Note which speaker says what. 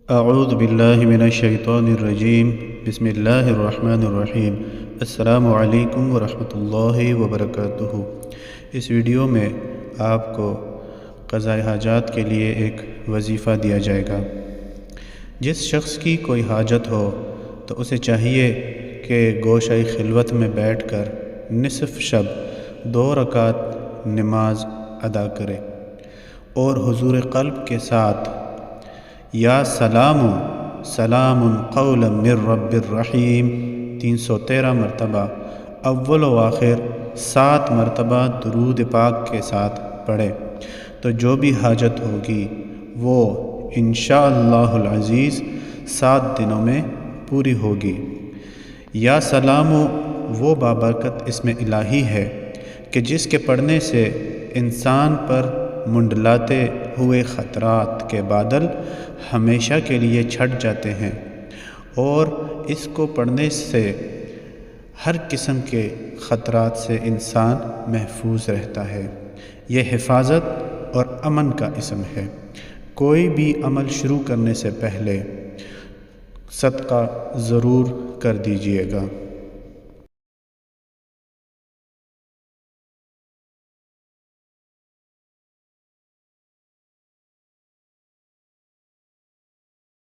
Speaker 1: اعوذ باللہ من الشیطان الرجیم بسم اللہ الرحمن الرحیم۔ السلام علیکم ورحمۃ اللہ وبرکاتہ۔ اس ویڈیو میں آپ کو قضاء حاجات کے لیے ایک وظیفہ دیا جائے گا۔ جس شخص کی کوئی حاجت ہو تو اسے چاہیے کہ گوشہ خلوت میں بیٹھ کر نصف شب 2 رکعت نماز ادا کرے اور حضور قلب کے ساتھ یا سلام قولا من رب الرحیم 313 مرتبہ اول و آخر 7 مرتبہ درود پاک کے ساتھ پڑھے تو جو بھی حاجت ہوگی وہ انشاءاللہ العزیز 7 دنوں میں پوری ہوگی۔ یا سلام وہ بابرکت اسم الہی ہے کہ جس کے پڑھنے سے انسان پر منڈلاتے ہوئے خطرات کے بادل ہمیشہ کے لیے چھٹ جاتے ہیں، اور اس کو پڑھنے سے ہر قسم کے خطرات سے انسان محفوظ رہتا ہے۔ یہ حفاظت اور امن کا اسم ہے۔ کوئی بھی عمل شروع کرنے سے پہلے صدقہ ضرور کر دیجیے گا۔